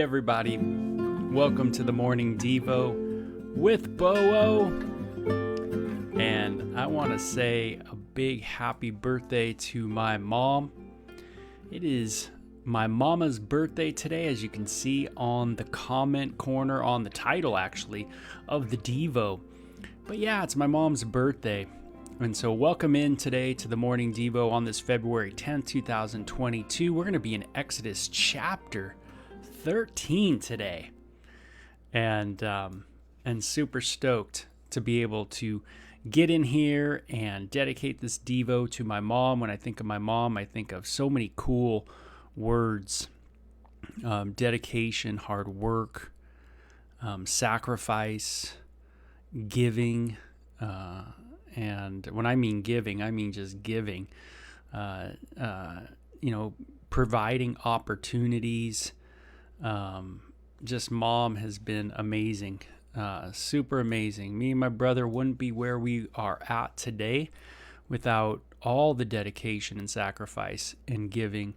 everybody. Welcome to the Morning Devo with Bo-O. And I want to say a big happy birthday to my mom. It is my mama's birthday today, as you can see on the comment corner, on the title actually, of the Devo. But yeah, it's my mom's birthday. And so welcome in today to the Morning Devo on this February 10th, 2022. We're going to be in Exodus chapter 13 today. And super stoked to be able to get in here and dedicate this Devo to my mom. When I think of my mom, I think of so many cool words. Dedication, hard work, sacrifice, giving, and when I mean giving, I mean just giving, providing opportunities. Just mom has been amazing, super amazing. Me and my brother wouldn't be where we are at today without all the dedication and sacrifice and giving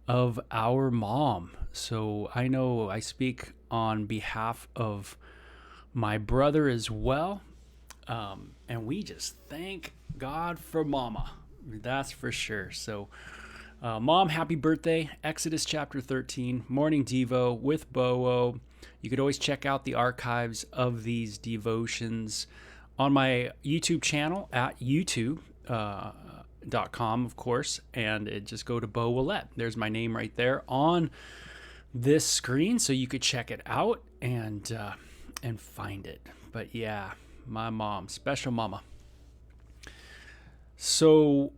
of our mom. So I know I speak on behalf of my brother as well. And we just thank God for mama. That's for sure. So, mom, happy birthday. Exodus chapter 13, Morning Devo with Bo-O. You could always check out the archives of these devotions on my YouTube channel at youtube.com, of course. And just go to Bo Willette. There's my name right there on this screen. So you could check it out and find it. But yeah, my mom, special mama. So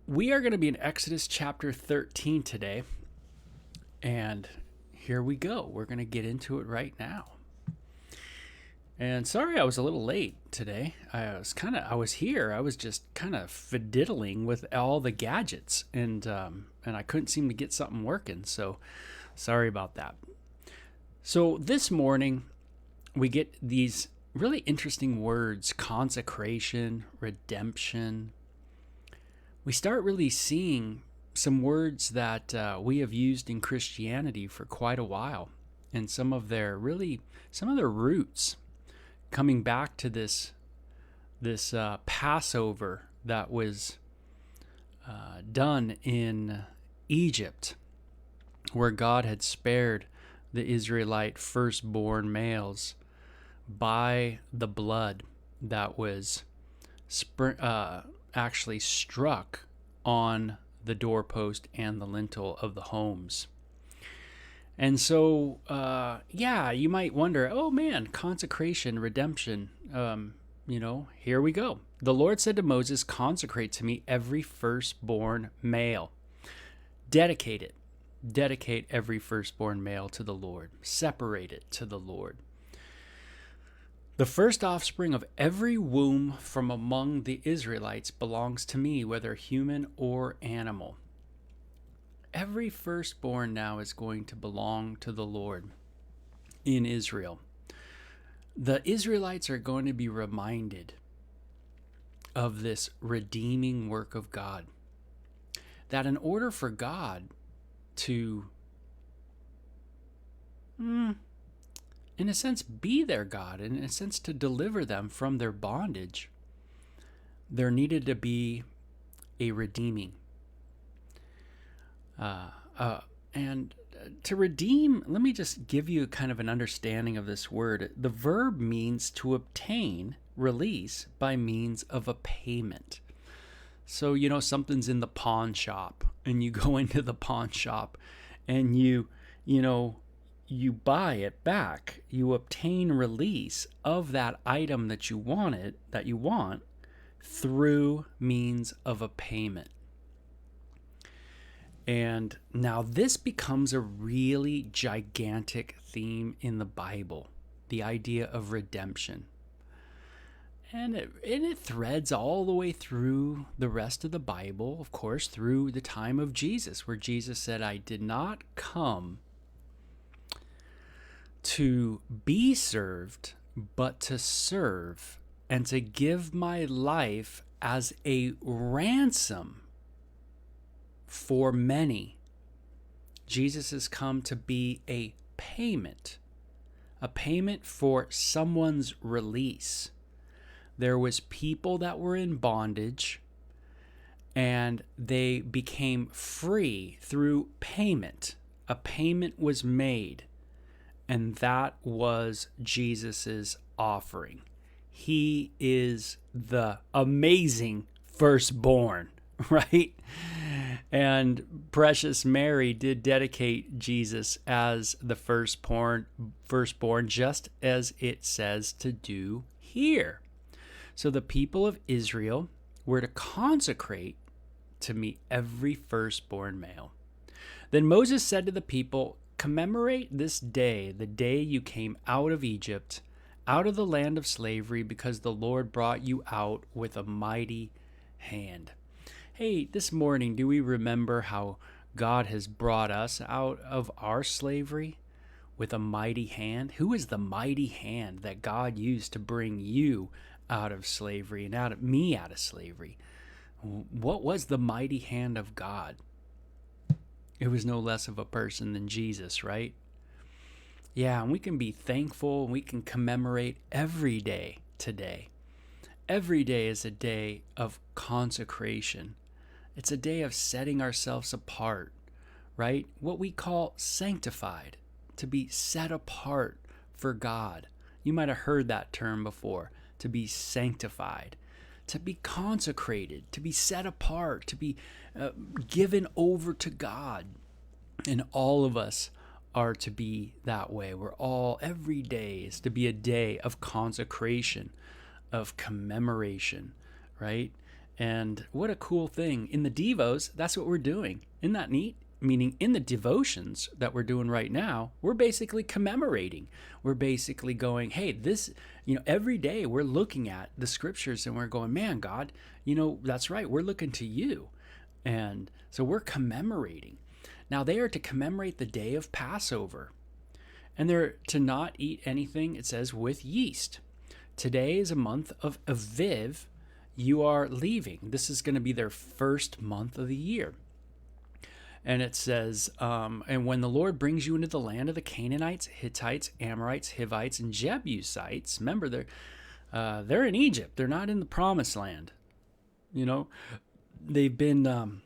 we are going to be in Exodus chapter 13 today. And here we go. We're going to get into it right now. And sorry I was a little late today. I was here. I was just kind of fiddling with all the gadgets and I couldn't seem to get something working. So sorry about that. So this morning we get these really interesting words: consecration, redemption. We start really seeing some words that we have used in Christianity for quite a while, and some of their roots coming back to this Passover that was done in Egypt, where God had spared the Israelite firstborn males by the blood that was actually struck on the doorpost and the lintel of the homes. And so, you might wonder, oh man, consecration, redemption, here we go. The Lord said to Moses, consecrate to me every firstborn male. Dedicate every firstborn male to the Lord. Separate it to the Lord. The first offspring of every womb from among the Israelites belongs to me, whether human or animal. Every firstborn now is going to belong to the Lord in Israel. The Israelites are going to be reminded of this redeeming work of God. That in order for God to, in a sense, be their God, in a sense, to deliver them from their bondage, there needed to be a redeeming. And to redeem, let me just give you kind of an understanding of this word. The verb means to obtain release by means of a payment. So, something's in the pawn shop, and you go into the pawn shop and you buy it back. You obtain release of that item that you want through means of a payment. And now this becomes a really gigantic theme in the Bible, the idea of redemption. And it threads all the way through the rest of the Bible, of course, through the time of Jesus, where Jesus said, I did not come to be served, but to serve, and to give my life as a ransom for many. Jesus has come to be a a payment for someone's release. There was people that were in bondage, and they became free through payment. A payment was made, and that was Jesus's offering. He is the amazing firstborn, right? And precious Mary did dedicate Jesus as the firstborn, just as it says to do here. So the people of Israel were to consecrate to me every firstborn male. Then Moses said to the people, commemorate this day, the day you came out of Egypt, out of the land of slavery, because the Lord brought you out with a mighty hand. Hey, this morning, do we remember how God has brought us out of our slavery with a mighty hand? Who is the mighty hand that God used to bring you out of slavery and out of slavery? What was the mighty hand of God? It was no less of a person than Jesus, right? Yeah, and we can be thankful and we can commemorate every day today. Every day is a day of consecration. It's a day of setting ourselves apart, right? What we call sanctified, to be set apart for God. You might have heard that term before, to be sanctified, to be consecrated, to be set apart, to be given over to God. And all of us are to be that way. Every day is to be a day of consecration, of commemoration, right? And what a cool thing. In the Devos, that's what we're doing. Isn't that neat? Meaning in the devotions that we're doing right now, we're basically commemorating. We're basically going, hey, this, every day we're looking at the scriptures and we're going, man, God, that's right. We're looking to you. And so we're commemorating. Now they are to commemorate the day of Passover. And they're to not eat anything, it says, with yeast. Today is a month of Aviv. You are leaving. This is going to be their first month of the year. And it says, and when the Lord brings you into the land of the Canaanites, Hittites, Amorites, Hivites, and Jebusites, remember they're in Egypt. They're not in the promised land. They've been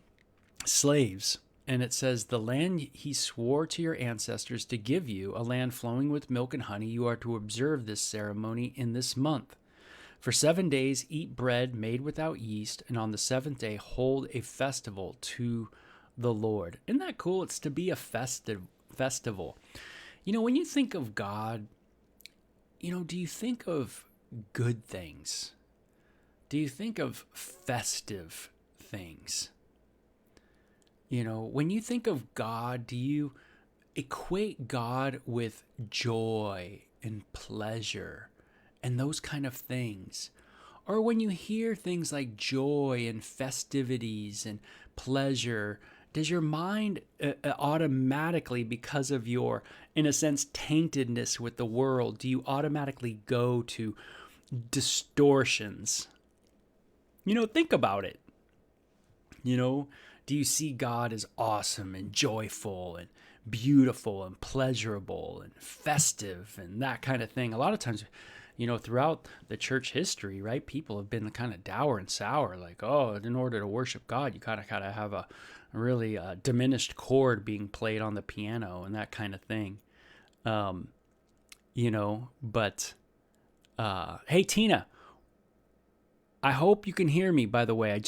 slaves. And it says, the land he swore to your ancestors to give you, a land flowing with milk and honey, you are to observe this ceremony in this month. For 7 days, eat bread made without yeast, and on the seventh day, hold a festival to the Lord. Isn't that cool? It's to be a festival. When you think of God, do you think of good things? Do you think of festive things? When you think of God, do you equate God with joy and pleasure and those kind of things? Or when you hear things like joy and festivities and pleasure, does your mind automatically, because of your, in a sense, taintedness with the world, do you automatically go to distortions? Think about it. Do you see God as awesome and joyful and beautiful and pleasurable and festive and that kind of thing? A lot of times, throughout the church history, right, people have been kind of dour and sour, like, oh, in order to worship God, you kind of have a really diminished chord being played on the piano and that kind of thing. But hey, Tina, I hope you can hear me, by the way.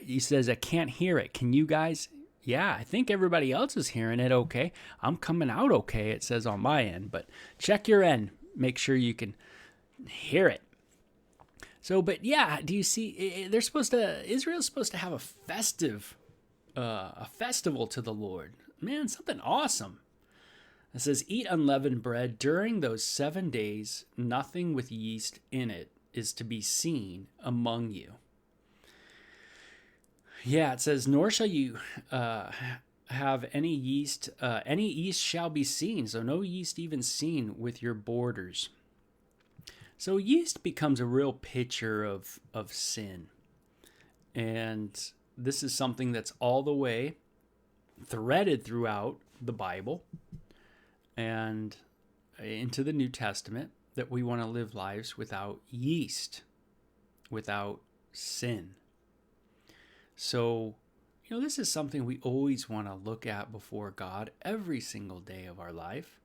He says, I can't hear it. Can you guys? Yeah, I think everybody else is hearing it okay. I'm coming out okay, it says on my end. But check your end. Make sure you can hear it. So, but yeah, do you see, Israel's supposed to have a festival to the Lord. Man, something awesome. It says, eat unleavened bread during those 7 days. Nothing with yeast in it is to be seen among you. Yeah, it says, nor shall you have any yeast. Any yeast shall be seen, so no yeast even seen with your borders. So yeast becomes a real picture of sin. And this is something that's all the way threaded throughout the Bible. and into the New Testament that we want to live lives without yeast, without sin. So, this is something we always want to look at before God every single day of our life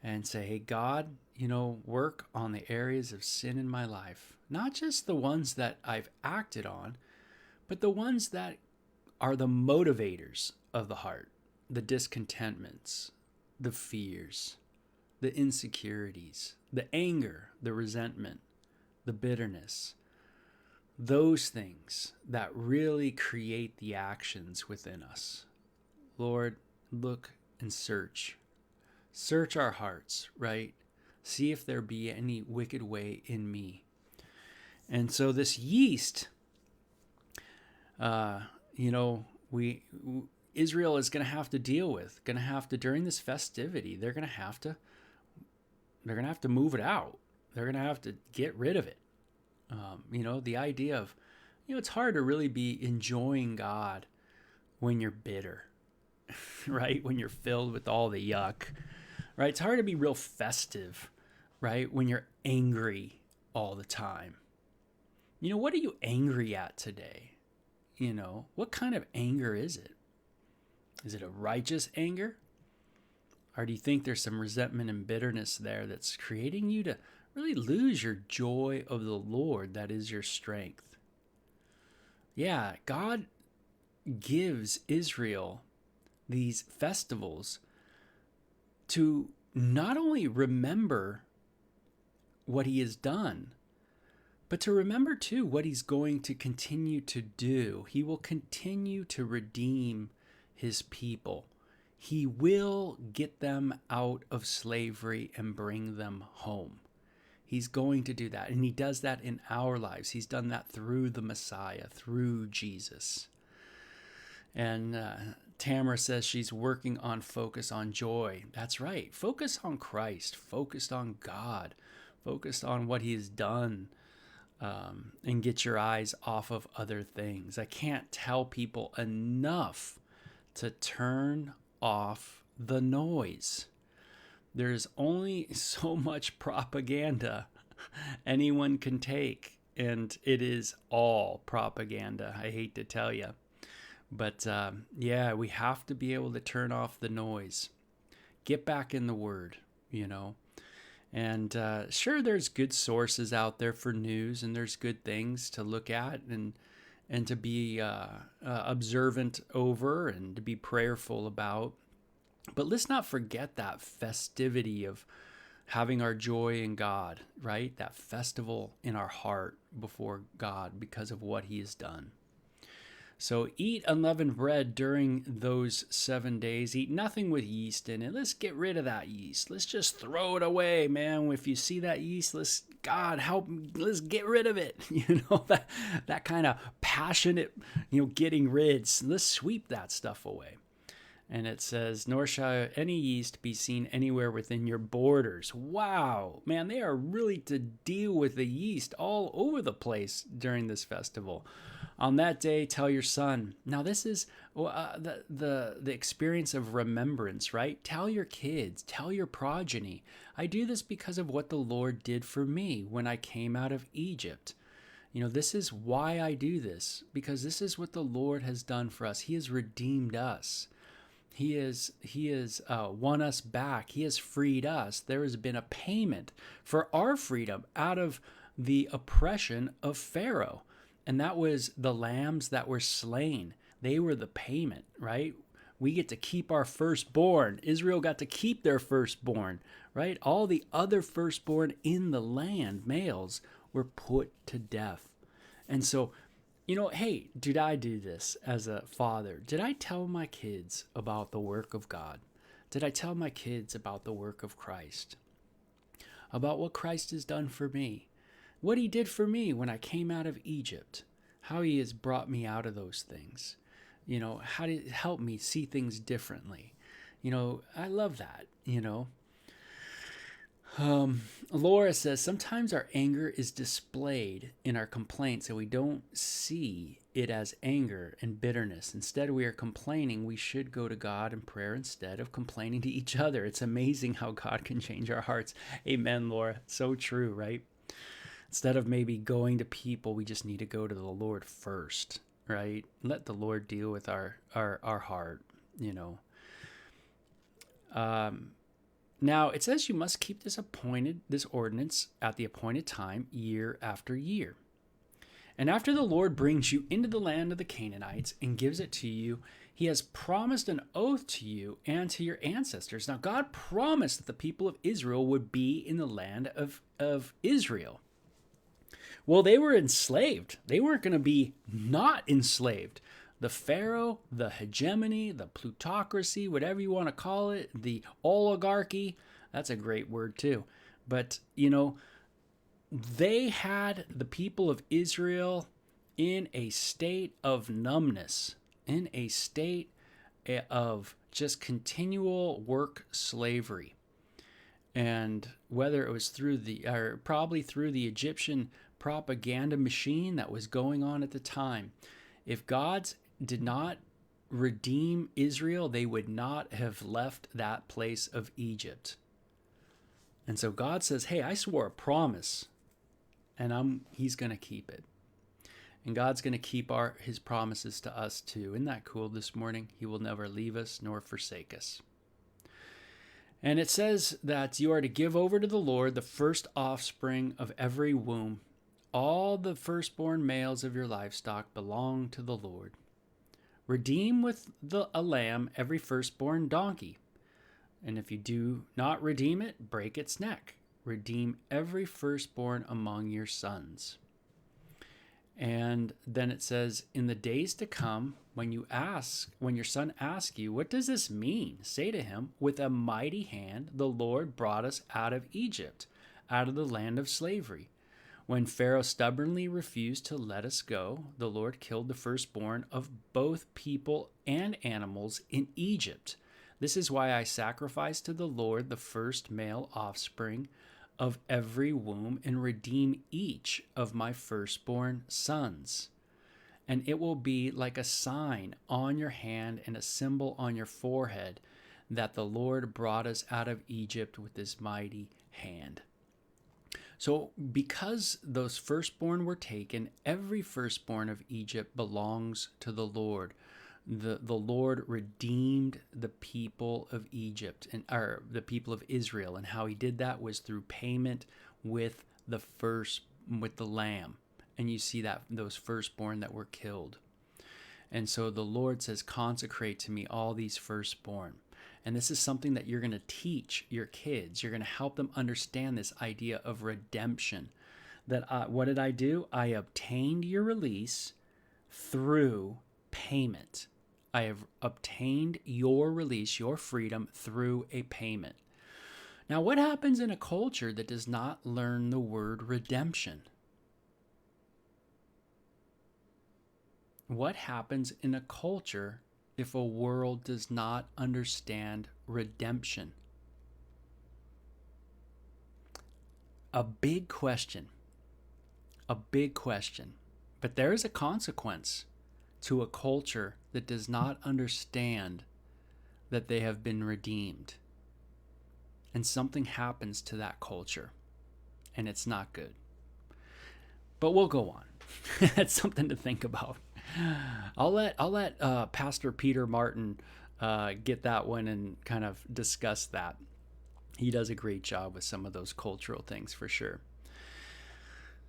and say, hey, God, work on the areas of sin in my life, not just the ones that I've acted on, but the ones that are the motivators of the heart, the discontentments, the fears, the insecurities, the anger, the resentment, the bitterness, those things that really create the actions within us. Lord, look and search. Search our hearts, right? See if there be any wicked way in me. And so this yeast, Israel is going to have to deal with, during this festivity, they're going to have to move it out. They're going to have to get rid of it. The idea of, it's hard to really be enjoying God when you're bitter, right? When you're filled with all the yuck, right? It's hard to be real festive, right? When you're angry all the time. What are you angry at today? What kind of anger is it? Is it a righteous anger? Or do you think there's some resentment and bitterness there that's creating you to really lose your joy of the Lord that is your strength? Yeah, God gives Israel these festivals to not only remember what he has done, but to remember too what he's going to continue to do. He will continue to redeem his people. He will get them out of slavery and bring them home. He's going to do that. And he does that in our lives. He's done that through the Messiah, through Jesus. And Tamara says she's working on focus on joy. That's right. Focus on Christ. Focused on God. Focused on what he has done. And get your eyes off of other things. I can't tell people enough to turn off the noise. There's only so much propaganda anyone can take, and it is all propaganda. I hate to tell you. But we have to be able to turn off the noise. Get back in the Word, And sure, there's good sources out there for news, and there's good things to look at and to be observant over and to be prayerful about. But let's not forget that festivity of having our joy in God, right? That festival in our heart before God because of what he has done. So eat unleavened bread during those 7 days. Eat nothing with yeast in it. Let's get rid of that yeast. Let's just throw it away, man. If you see that yeast, God help, let's get rid of it. That kind of passionate, getting rid. Let's sweep that stuff away. And it says, nor shall any yeast be seen anywhere within your borders. Wow, man, they are really to deal with the yeast all over the place during this festival. On that day, tell your son. Now, this is the experience of remembrance, right? Tell your kids, tell your progeny. I do this because of what the Lord did for me when I came out of Egypt. This is why I do this, because this is what the Lord has done for us. He has redeemed us. He has won us back. He has freed us. There has been a payment for our freedom out of the oppression of Pharaoh. And that was the lambs that were slain. They were the payment, right? We get to keep our firstborn. Israel got to keep their firstborn, right? All the other firstborn in the land, males, were put to death. And so, hey, did I do this as a father? Did I tell my kids about the work of God? Did I tell my kids about the work of Christ? About what Christ has done for me? What he did for me when I came out of Egypt? How he has brought me out of those things? How did it help me see things differently? I love that, Laura says, sometimes our anger is displayed in our complaints and we don't see it as anger and bitterness. Instead, we are complaining. We should go to God in prayer instead of complaining to each other. It's amazing how God can change our hearts. Amen, Laura. So true, right? Instead of maybe going to people, we just need to go to the Lord first, right? Let the Lord deal with our heart, you know. Now, it says you must keep this ordinance at the appointed time, year after year. And after the Lord brings you into the land of the Canaanites and gives it to you, he has promised an oath to you and to your ancestors. Now, God promised that the people of Israel would be in the land of Israel. Well, they were enslaved. They weren't going to be not enslaved. The Pharaoh, the hegemony, the plutocracy, whatever you want to call it, the oligarchy, that's a great word too. But, you know, they had the people of Israel in a state of numbness, in a state of just continual work slavery. And whether it was probably through the Egyptian propaganda machine that was going on at the time, if God did not redeem Israel, they would not have left that place of Egypt. And so God says, hey, I swore a promise, and he's going to keep it. And God's going to keep his promises to us too. Isn't that cool this morning? He will never leave us nor forsake us. And it says that you are to give over to the Lord the first offspring of every womb. All the firstborn males of your livestock belong to the Lord. Redeem with a lamb every firstborn donkey. And if you do not redeem it, break its neck. Redeem every firstborn among your sons. And then it says, in the days to come, when your son asks you, what does this mean? Say to him, with a mighty hand, the Lord brought us out of Egypt, out of the land of slavery. When Pharaoh stubbornly refused to let us go, the Lord killed the firstborn of both people and animals in Egypt. This is why I sacrifice to the Lord the first male offspring of every womb and redeem each of my firstborn sons. And it will be like a sign on your hand and a symbol on your forehead that the Lord brought us out of Egypt with his mighty hand. So because those firstborn were taken, every firstborn of Egypt belongs to the Lord. The Lord redeemed the people of Egypt or the people of Israel, and how he did that was through payment with the lamb. And you see that those firstborn that were killed. And so the Lord says, consecrate to me all these firstborn. And this is something that you're going to teach your kids. You're going to help them understand this idea of redemption. That what did I do? I obtained your release through payment. I have obtained your release, your freedom, through a payment. Now, what happens in a culture that does not learn the word redemption? What happens in a culture if a world does not understand redemption? A big question. A big question. But there is a consequence to a culture that does not understand that they have been redeemed. And something happens to that culture, and it's not good. But we'll go on. That's something to think about. I'll let Pastor Peter Martin get that one and kind of discuss that. He does a great job with some of those cultural things for sure.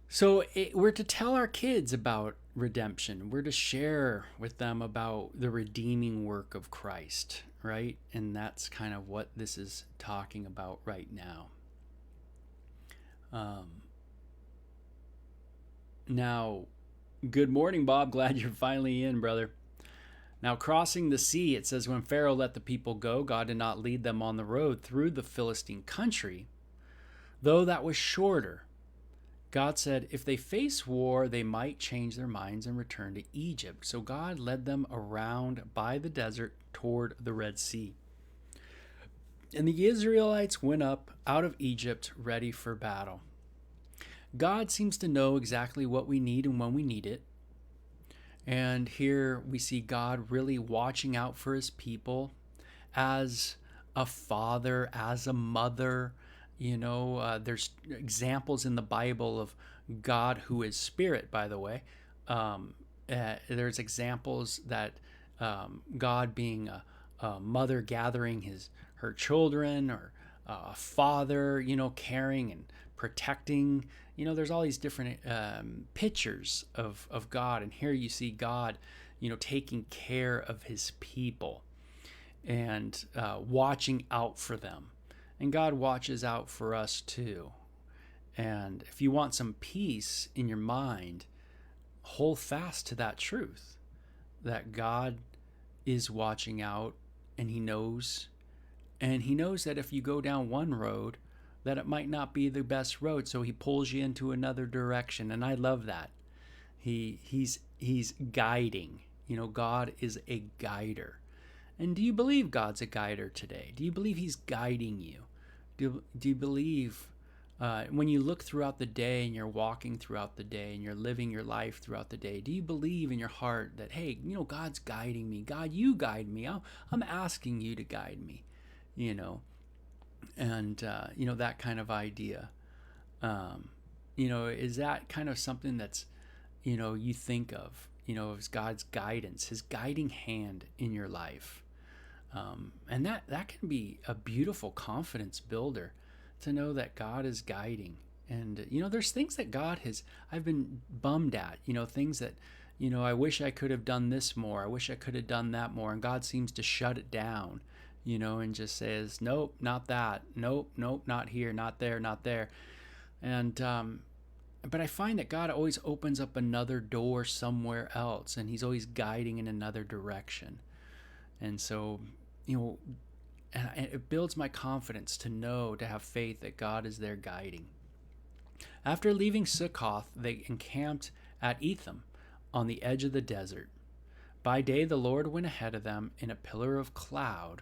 So we're to tell our kids about redemption. We're to share with them about the redeeming work of Christ, right? And that's kind of what this is talking about right now. Now, good morning, Bob. Glad you're finally in, brother. Now, crossing the sea, it says, when Pharaoh let the people go, God did not lead them on the road through the Philistine country, though that was shorter. God said, if they face war, they might change their minds and return to Egypt. So God led them around by the desert toward the Red Sea. And the Israelites went up out of Egypt ready for battle. God seems to know exactly what we need and when we need it. And here we see God really watching out for his people as a father, as a mother. There's examples in the Bible of God who is spirit, by the way. There's examples that God being a mother gathering her children, or a father, caring and protecting. There's all these different pictures of God. And here you see God, taking care of his people and watching out for them. And God watches out for us too. And if you want some peace in your mind, hold fast to that truth that God is watching out, and he knows. And he knows that if you go down one road, that it might not be the best road, so he pulls you into another direction. And I love that. He's guiding. God is a guider. And do you believe God's a guider today? Do you believe he's guiding you? Do you believe when you look throughout the day and you're walking throughout the day and you're living your life throughout the day, do you believe in your heart that, hey, God's guiding me? God, you guide me. I'm asking you to guide me, and that kind of idea. Is that kind of something that's, you think of, as God's guidance, his guiding hand in your life. And that can be a beautiful confidence builder, to know that God is guiding. And, there's things that I've been bummed at, things that, I wish I could have done this more. I wish I could have done that more. And God seems to shut it down, and just says, nope, not that. Nope, not here, not there, not there. And, but I find that God always opens up another door somewhere else, and he's always guiding in another direction. And so, and it builds my confidence to have faith that God is there guiding. After leaving Sukkoth, they encamped at Etham on the edge of the desert. By day, the Lord went ahead of them in a pillar of cloud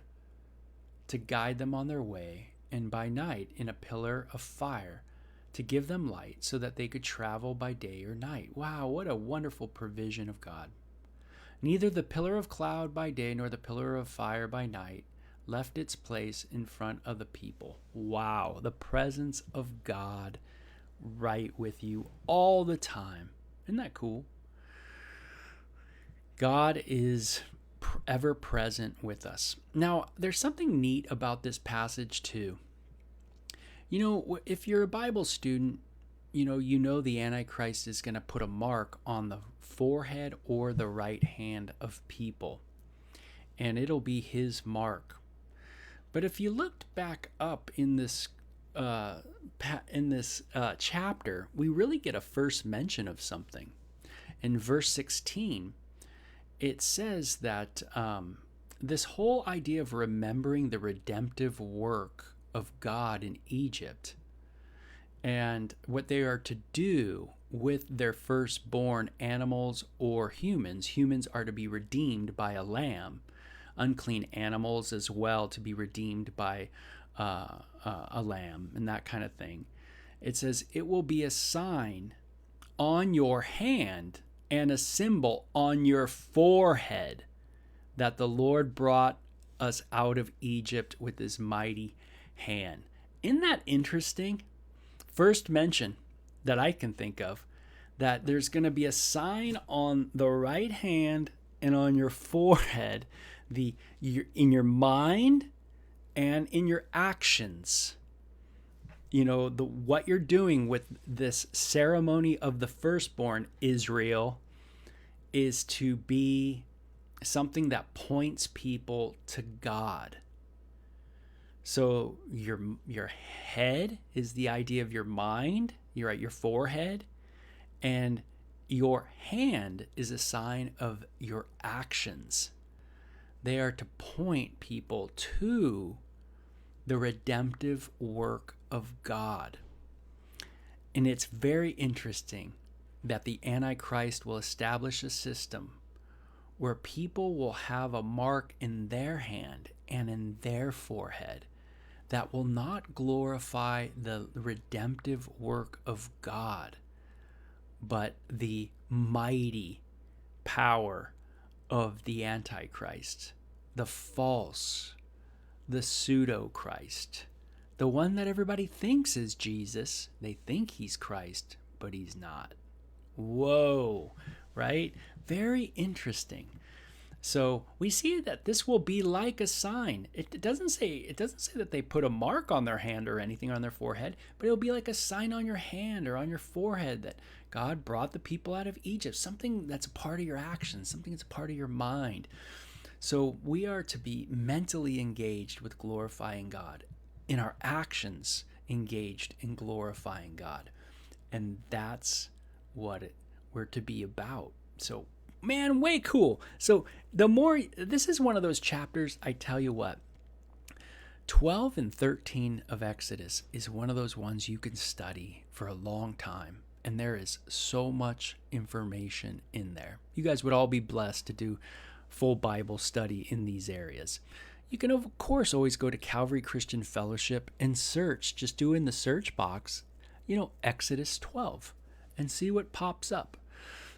to guide them on their way, and by night in a pillar of fire to give them light, so that they could travel by day or night. Wow, what a wonderful provision of God. Neither the pillar of cloud by day nor the pillar of fire by night left its place in front of the people. Wow, the presence of God right with you all the time. Isn't that cool? God is ever present with us. Now, there's something neat about this passage too. If you're a Bible student, you know the Antichrist is going to put a mark on the forehead or the right hand of people, and it'll be his mark. But if you looked back up in this chapter, we really get a first mention of something. In verse 16, it says that this whole idea of remembering the redemptive work of God in Egypt and what they are to do with their firstborn animals or humans. Humans are to be redeemed by a lamb. Unclean animals as well to be redeemed by a lamb, and that kind of thing. It says, it will be a sign on your hand and a symbol on your forehead that the Lord brought us out of Egypt with his mighty hand. Isn't that interesting? First mention that I can think of, that there's going to be a sign on the right hand and on your forehead, in your mind and in your actions. What you're doing with this ceremony of the firstborn, Israel, is to be something that points people to God. So your head is the idea of your mind. You're at your forehead, and your hand is a sign of your actions. They are to point people to the redemptive work of God. And it's very interesting that the Antichrist will establish a system where people will have a mark in their hand and in their forehead that will not glorify the redemptive work of God, but the mighty power of the Antichrist, the false, the pseudo-Christ, the one that everybody thinks is Jesus. They think he's Christ, but he's not. Whoa, right? Very interesting. So we see that this will be like a sign. It doesn't say that they put a mark on their hand or anything on their forehead, but it'll be like a sign on your hand or on your forehead that God brought the people out of Egypt, something that's a part of your actions, something that's a part of your mind. So we are to be mentally engaged with glorifying God, in our actions engaged in glorifying God. And that's what we're to be about. So, man, way cool. So this is one of those chapters, I tell you what, 12 and 13 of Exodus is one of those ones you can study for a long time. And there is so much information in there. You guys would all be blessed to do full Bible study in these areas. You can, of course, always go to Calvary Christian Fellowship and search. Just do in the search box, Exodus 12 and see what pops up.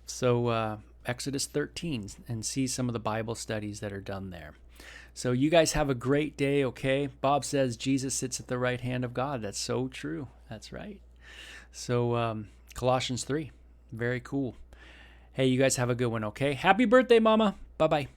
So Exodus 13 and see some of the Bible studies that are done there. So you guys have a great day, okay? Bob says Jesus sits at the right hand of God. That's so true. That's right. So Colossians 3, very cool. Hey, you guys have a good one, okay? Happy birthday, Mama. Bye-bye.